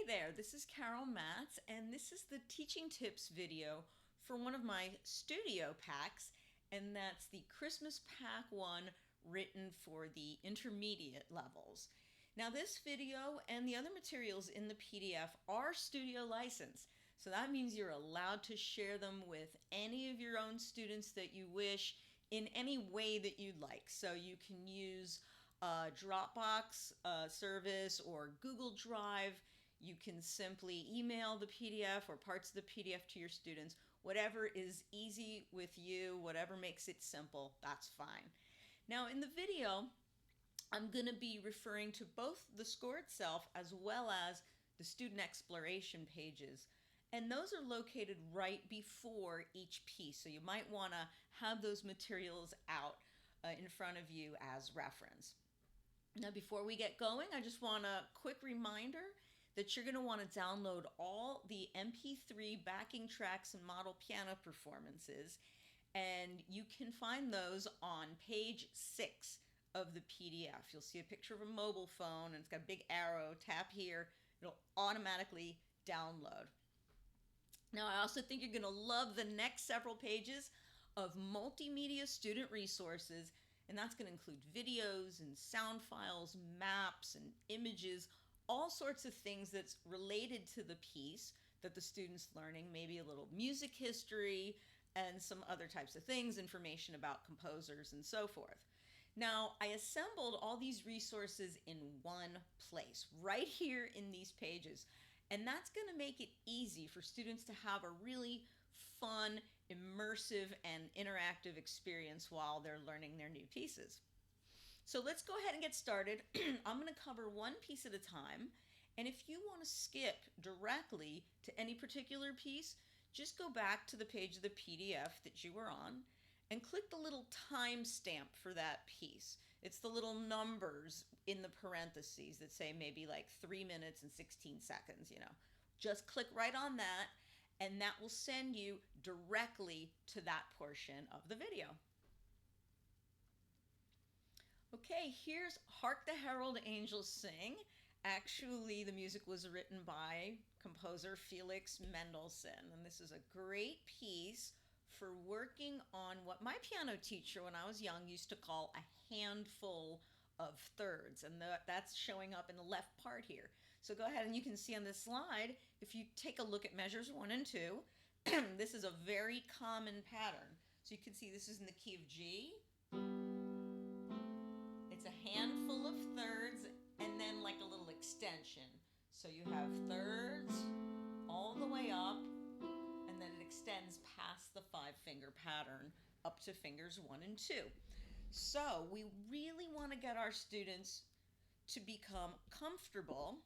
Hey there, this is Carol Matz, and this is the teaching tips video for one of my studio packs, and that's the Christmas Pack 1 written for the intermediate levels. Now this video and the other materials in the PDF are studio licensed, so that means you're allowed to share them with any of your own students that you wish in any way that you'd like. So you can use Dropbox service or Google Drive. You can simply email the PDF or parts of the PDF to your students. Whatever is easy with you, whatever makes it simple, that's fine. Now in the video, I'm going to be referring to both the score itself as well as the student exploration pages. And those are located right before each piece. So you might want to have those materials out in front of you as reference. Now, before we get going, I just want a quick reminder that you're going to want to download all the MP3 backing tracks and model piano performances, and you can find those on page 6 of the PDF. You'll see a picture of a mobile phone, and it's got a big arrow. Tap here, it'll automatically download. Now, I also think you're going to love the next several pages of multimedia student resources, and that's going to include videos and sound files, maps and images, all sorts of things that's related to the piece that the student's learning, maybe a little music history and some other types of things, information about composers and so forth. Now, I assembled all these resources in one place, right here in these pages, and that's going to make it easy for students to have a really fun, immersive, and interactive experience while they're learning their new pieces. So let's go ahead and get started. I'm going to cover one piece at a time, and if you want to skip directly to any particular piece, just go back to the page of the PDF that you were on and click the little timestamp for that piece. It's the little numbers in the parentheses that say maybe like 3 minutes and 16 seconds, you know. Just click right on that, and that will send you directly to that portion of the video. Okay, here's Hark the Herald Angels Sing. Actually, the music was written by composer Felix Mendelssohn, and this is a great piece for working on what my piano teacher when I was young used to call a handful of thirds, and that's showing up in the left part here. So go ahead and you can see on this slide, if you take a look at measures 1 and 2, this is a very common pattern. So you can see this is in the key of G. It's a handful of thirds and then like a little extension. So you have thirds all the way up, and then it extends past the 5-finger pattern up to fingers 1 and 2. So we really want to get our students to become comfortable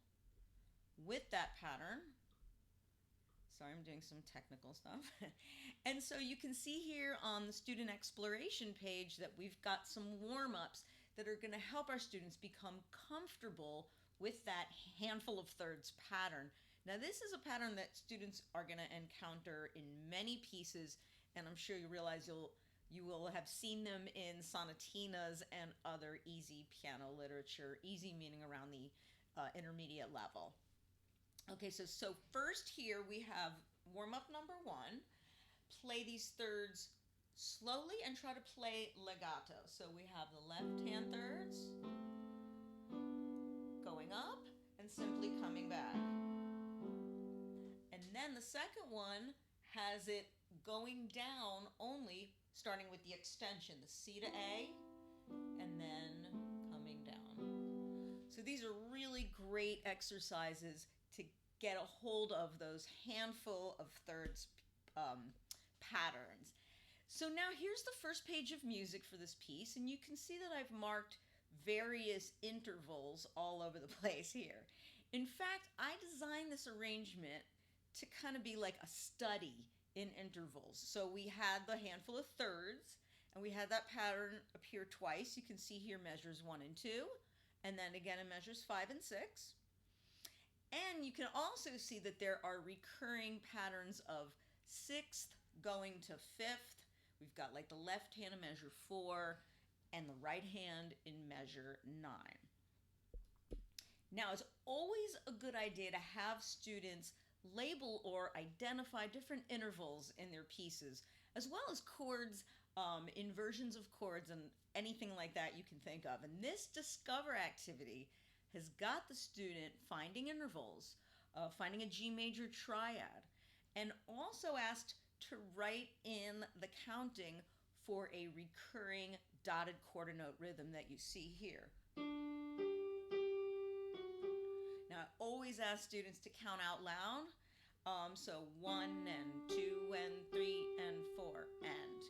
with that pattern. Sorry, I'm doing some technical stuff. And so you can see here on the student exploration page that we've got some warm-ups that are going to help our students become comfortable with that handful of thirds pattern. Now this is a pattern that students are going to encounter in many pieces, and I'm sure you realize you will have seen them in sonatinas and other easy piano literature, easy meaning around the intermediate level. Okay, so first here we have warm-up number 1. Play these thirds slowly and try to play legato. So we have the left hand thirds going up and simply coming back. And then the second one has it going down only, starting with the extension, the C to A, and then coming down. So these are really great exercises to get a hold of those handful of thirds patterns. So now here's the first page of music for this piece, and you can see that I've marked various intervals all over the place here. In fact, I designed this arrangement to kind of be like a study in intervals. So we had the handful of thirds, and we had that pattern appear twice. You can see here measures 1 and 2, and then again in measures 5 and 6. And you can also see that there are recurring patterns of 6th going to 5th. We've got like the left hand in measure 4 and the right hand in measure 9. Now, it's always a good idea to have students label or identify different intervals in their pieces, as well as chords, inversions of chords, and anything like that you can think of. And this Discover activity has got the student finding intervals, finding a G major triad, and also asked to write in the counting for a recurring dotted quarter note rhythm that you see here. Now, I always ask students to count out loud. So 1 and 2 and 3 and 4. And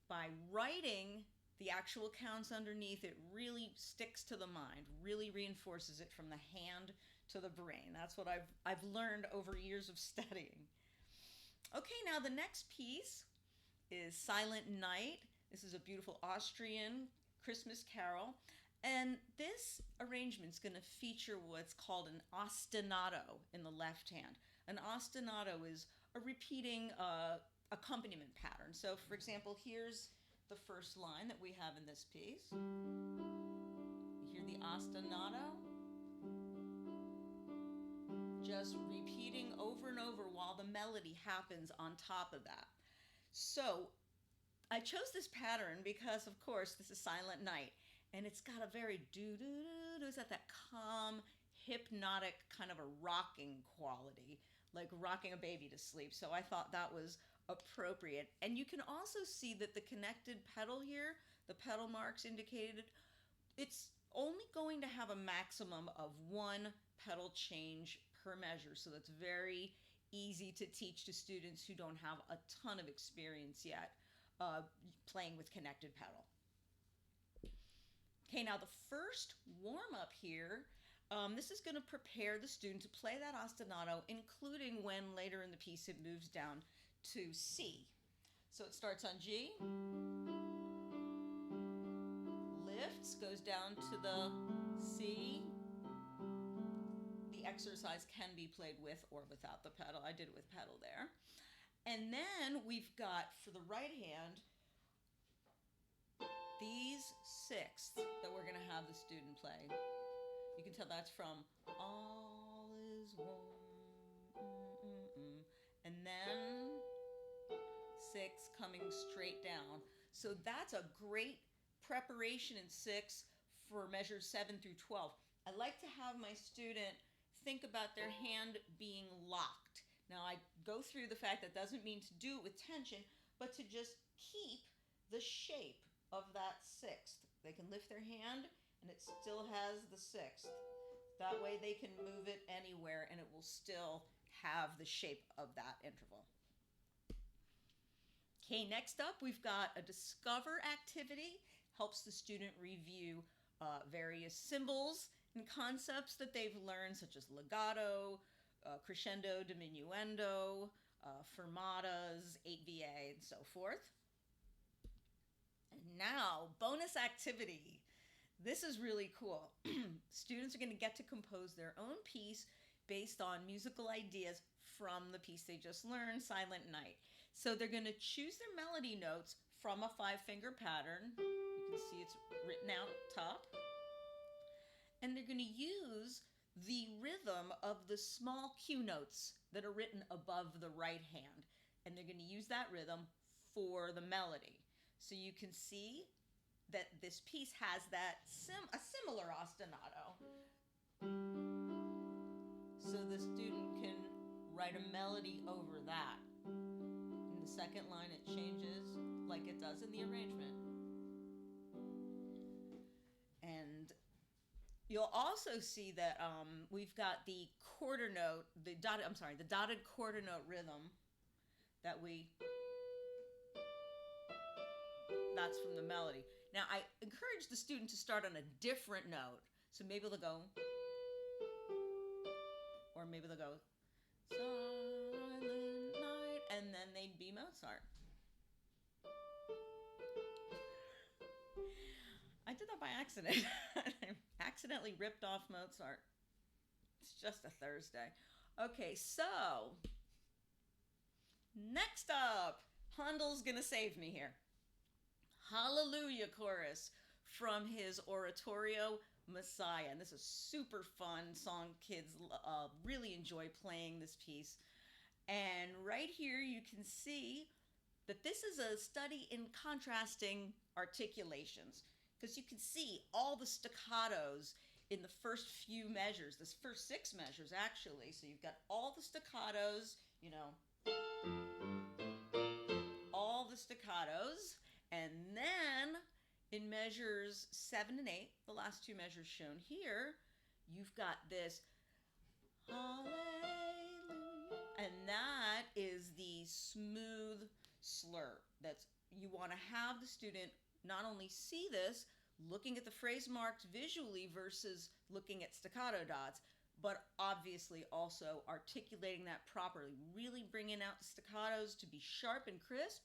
by writing the actual counts underneath, it really sticks to the mind, really reinforces it from the hand to the brain. That's what I've learned over years of studying. Okay, now the next piece is Silent Night. This is a beautiful Austrian Christmas carol. And this arrangement is going to feature what's called an ostinato in the left hand. An ostinato is a repeating accompaniment pattern. So, for example, here's the first line that we have in this piece. You hear the ostinato, just repeating over and over while the melody happens on top of that. So, I chose this pattern because, of course, this is Silent Night. And it's got a very do-do-do-do. It's got that calm, hypnotic kind of a rocking quality, like rocking a baby to sleep. So I thought that was appropriate. And you can also see that the connected pedal here, the pedal marks indicated, it's only going to have a maximum of 1 pedal change per measure. So that's very easy to teach to students who don't have a ton of experience yet playing with connected pedal. Okay, now the first warm-up here, this is going to prepare the student to play that ostinato, including when later in the piece it moves down to C. So it starts on G, lifts, goes down to the C. The exercise can be played with or without the pedal. I did it with pedal there. And then we've got, for the right hand, these 6ths that we're going to have the student play. You can tell that's from All is One, and then 6 coming straight down. So that's a great preparation in 6 for measures 7 through 12. I like to have my student think about their hand being locked. Now, I go through the fact that doesn't mean to do it with tension, but to just keep the shape of that 6th. They can lift their hand and it still has the 6th. That way they can move it anywhere and it will still have the shape of that interval. Okay, next up we've got a Discover activity. Helps the student review various symbols and concepts that they've learned, such as legato, crescendo, diminuendo, fermatas, 8VA, and so forth. And now, bonus activity. This is really cool. Students are going to get to compose their own piece based on musical ideas from the piece they just learned, Silent Night. So they're going to choose their melody notes from a 5-finger pattern. You can see it's written out top. And they're going to use the rhythm of the small Q notes that are written above the right hand. And they're going to use that rhythm for the melody. So you can see that this piece has that a similar ostinato. So the student can write a melody over that. In the second line it changes like it does in the arrangement. And you'll also see that we've got the quarter note, the dotted quarter note rhythm that that's from the melody. Now, I encourage the student to start on a different note. So maybe they'll go, or maybe they'll go, Silent Night, and then they'd be Mozart. I did that by accident. I accidentally ripped off Mozart. It's just a Thursday. Okay, so next up, Handel's gonna save me here. Hallelujah chorus from his oratorio Messiah. And this is a super fun song. Kids really enjoy playing this piece. And right here you can see that this is a study in contrasting articulations, because you can see all the staccatos in the first few measures, this first 6 measures actually. So you've got all the staccatos, you know, all the staccatos, and then in measures 7 and 8, the last 2 measures shown here, you've got this hallelujah, and that is the smooth slur. That's, you want to have the student not only see this, looking at the phrase marks visually versus looking at staccato dots, but obviously also articulating that properly, really bringing out the staccatos to be sharp and crisp,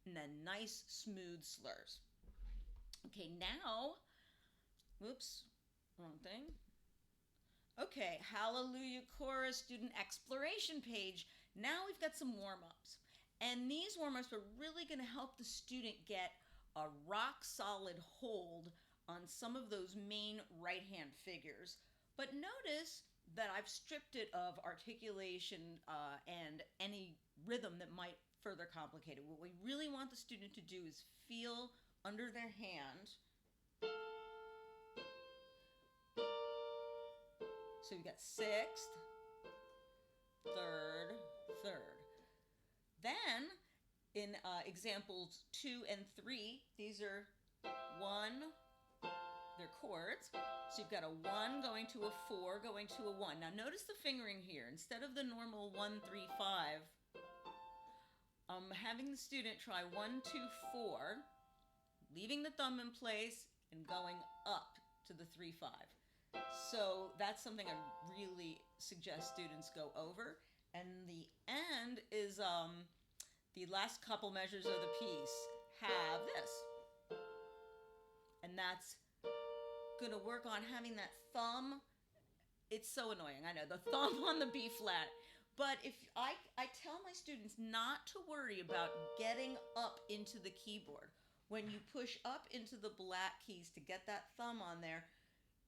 and then nice smooth slurs. Okay, now, whoops, wrong thing. Okay, Hallelujah Chorus student exploration page. Now we've got some warm-ups. And these warm-ups are really going to help the student get a rock-solid hold on some of those main right-hand figures. But notice that I've stripped it of articulation and any rhythm that might further complicate it. What we really want the student to do is feel under their hand. So we've got 6th, 3rd, 3rd. Then in examples 2 and 3, these are 1, they're chords. So you've got a 1 going to a 4 going to a 1. Now notice the fingering here. Instead of the normal 1, 3, 5, I'm having the student try 1, 2, 4, leaving the thumb in place and going up to the 3, 5. So that's something I really suggest students go over. And the end is the last couple measures of the piece have this. And that's going to work on having that thumb. It's so annoying, I know, the thumb on the B flat. But if I tell my students not to worry about getting up into the keyboard. When you push up into the black keys to get that thumb on there,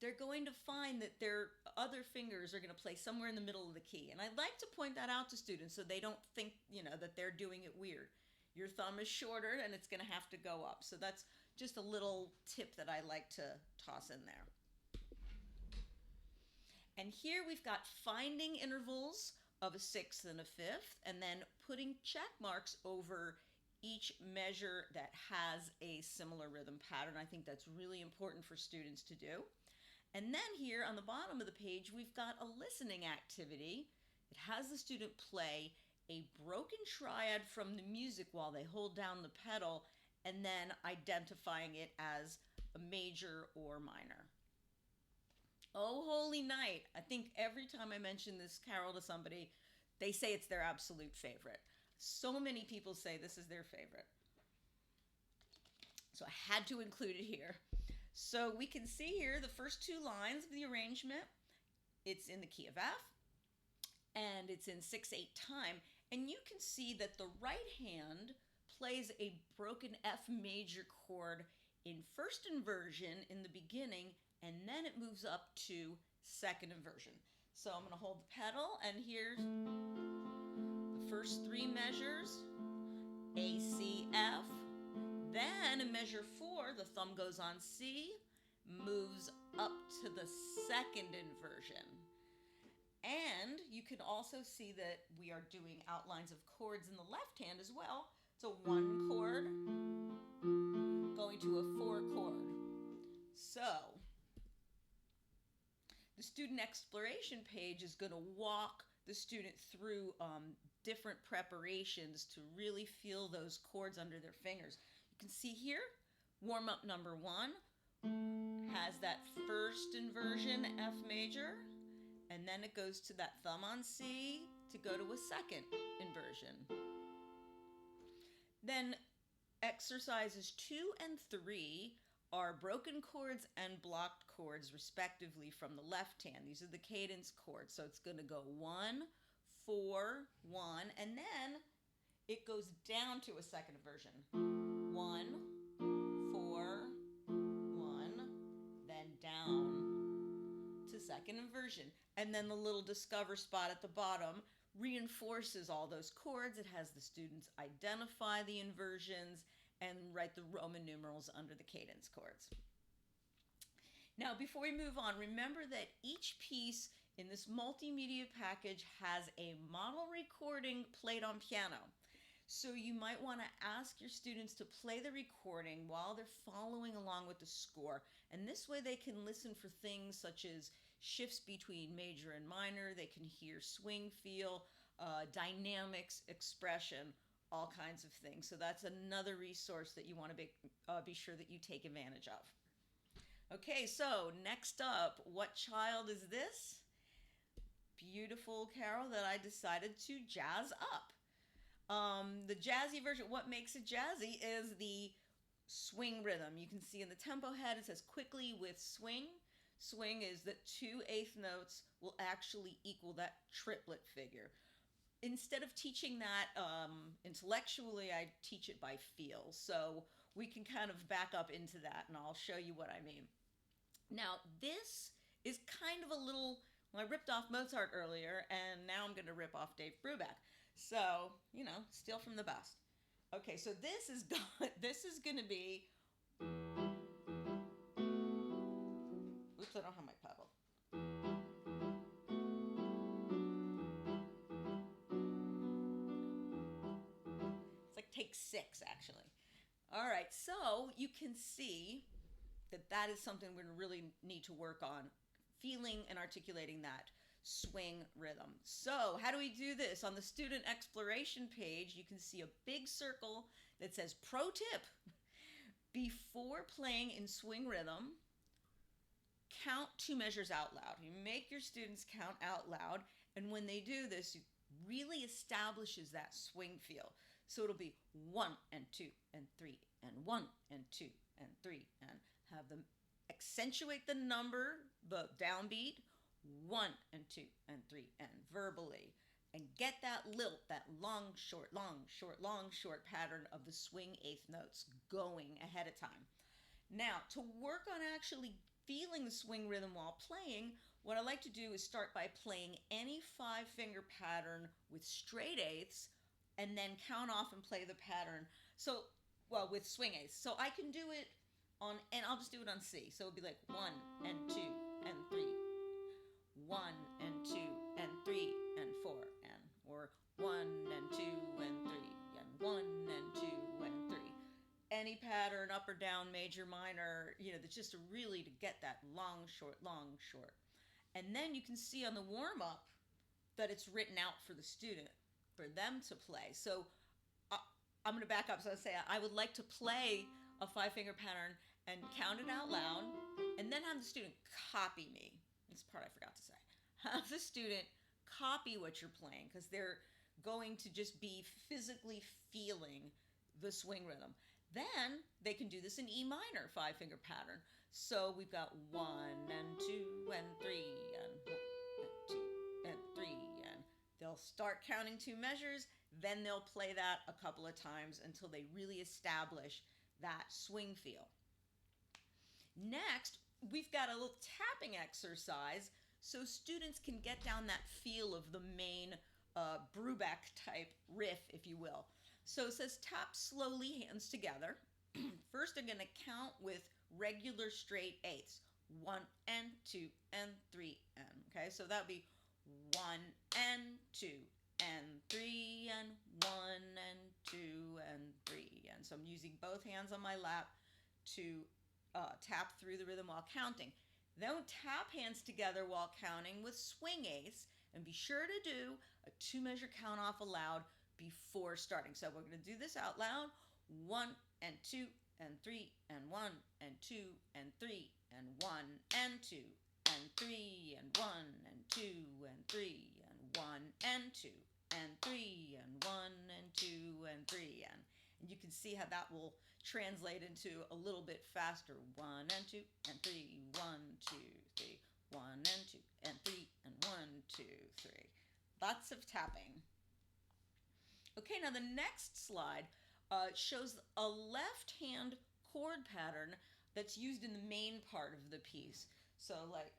they're going to find that their other fingers are going to play somewhere in the middle of the key. And I like to point that out to students so they don't think, you know, that they're doing it weird. Your thumb is shorter and it's going to have to go up. So that's just a little tip that I like to toss in there. And here we've got finding intervals of a 6th and a 5th, and then putting check marks over each measure that has a similar rhythm pattern. I think that's really important for students to do. And then here on the bottom of the page, we've got a listening activity. It has the student play a broken triad from the music while they hold down the pedal, and then identifying it as a major or minor. Oh, Holy Night. I think every time I mention this carol to somebody, they say it's their absolute favorite. So many people say this is their favorite. So I had to include it here. So we can see here the first 2 lines of the arrangement. It's in the key of F, and it's in 6/8 time. And you can see that the right hand plays a broken F major chord in first inversion in the beginning, and then it moves up to second inversion. So I'm going to hold the pedal, and here's the first 3 measures, A, C, F. Then in measure 4, the thumb goes on C, moves up to the second inversion. And you can also see that we are doing outlines of chords in the left hand as well. So 1 chord going to a 4 chord. So the student exploration page is going to walk the student through different preparations to really feel those chords under their fingers. You can see here, warm-up number 1 has that first inversion F major, and then it goes to that thumb on C to go to a second inversion. Then exercises 2 and 3 are broken chords and blocked chords respectively from the left hand. These are the cadence chords. So it's going to go 1, 4, 1, and then it goes down to a second inversion. 1, 4, 1, then down like an inversion. And then the little discover spot at the bottom reinforces all those chords. It has the students identify the inversions and write the Roman numerals under the cadence chords. Now, before we move on, remember that each piece in this multimedia package has a model recording played on piano. So you might want to ask your students to play the recording while they're following along with the score. And this way they can listen for things such as shifts between major and minor. They can hear swing feel, dynamics, expression, all kinds of things. So that's another resource that you want to be sure that you take advantage of. Okay, so next up, what child is this? Beautiful carol that I decided to jazz up. The jazzy version, what makes it jazzy is the swing rhythm. You can see in the tempo head it says quickly with swing. Swing is that 2/8 notes will actually equal that triplet figure. Instead of teaching that intellectually, I teach it by feel. So we can kind of back up into that, and I'll show you what I mean. Now, this is kind of a little, well, I ripped off Mozart earlier, and now I'm going to rip off Dave Brubeck. So, you know, steal from the best. Okay, so this is going to be, oops, I don't have my pedal. It's like take 6, actually. All right, so you can see that is something we're going to really need to work on, feeling and articulating that swing rhythm. So how do we do this? On the student exploration page, you can see a big circle that says pro tip. Before playing in swing rhythm, count 2 measures out loud. You make your students count out loud, and when they do this, it really establishes that swing feel. So it'll be 1 and 2 and 3 and 1 and 2 and 3, and have them accentuate the number, the downbeat, 1 and 2 and 3, and verbally, and get that lilt, that long, short, long, short, long, short pattern of the swing 8th notes going ahead of time. Now, to work on actually feeling the swing rhythm while playing, what I like to do is start by playing any 5-finger pattern with straight 8ths, and then count off and play the pattern. So, well, with swing 8ths. So I can do it on, and I'll just do it on C. So it'll be like 1 and 2 and 3, 1 and 2 and 3 and 4, and or 1 and 2 and 3 and 1 and 2 and 3. Any pattern, up or down, major, minor, you know, that's just really to get that long, short, long, short. And then you can see on the warm-up that it's written out for the student, for them to play. So I'm going to back up. So I say I would like to play a 5-finger pattern and count it out loud, and then have the student copy me. This part I forgot to say. Have the student copy what you're playing, because they're going to just be physically feeling the swing rhythm. Then they can do this in E minor 5-finger pattern. So we've got 1 and 2 and 3 and 1 and 2 and 3, and they'll start counting 2 measures. Then they'll play that a couple of times until they really establish that swing feel. Next, we've got a little tapping exercise so students can get down that feel of the main Brubeck type riff, if you will. So it says tap slowly, hands together. First, they're going to count with regular straight 8ths. 1 and 2 and 3 and, okay? So that would be 1 and 2 and 3 and 1 and 2 and 3. And so I'm using both hands on my lap to tap through the rhythm while counting. Don't tap hands together while counting with swing 8ths, and be sure to do a 2-measure count off aloud before starting. So we're going to do this out loud. 1 and 2 and 3 and 1 and 2 and 3 and 1 and 2 and 3 and 1 and 2 and 3 and 1 and 2 and 3 and 1 and 2 and 3 and you can see how that will translate into a little bit faster. 1 and 2 and 3, 1, 2, 3, 1 and 2 and 3 and 1, 2, 3. Lots of tapping. Okay, now the next slide shows a left hand chord pattern that's used in the main part of the piece. So like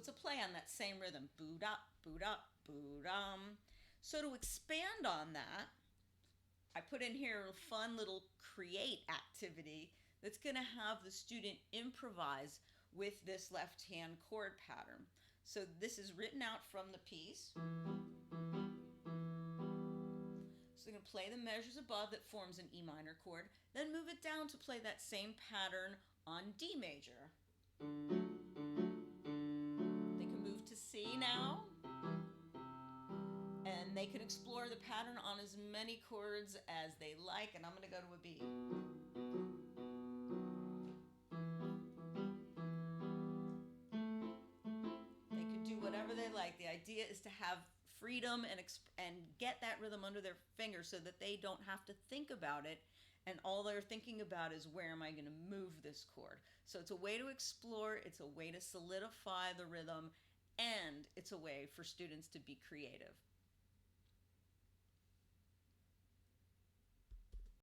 it's a play on that same rhythm. Boo-da, boo-da, boo-dum. So to expand on that, I put in here a fun little create activity that's going to have the student improvise with this left-hand chord pattern. So this is written out from the piece. So they're going to play the measures above that forms an E minor chord, then move it down to play that same pattern on D major. They can move to C now. And they can explore the pattern on as many chords as they like, and I'm going to go to a B. They could do whatever they like. The idea is to have freedom and get that rhythm under their fingers so that they don't have to think about it, and all they're thinking about is where am I going to move this chord. So it's a way to explore, it's a way to solidify the rhythm, and it's a way for students to be creative.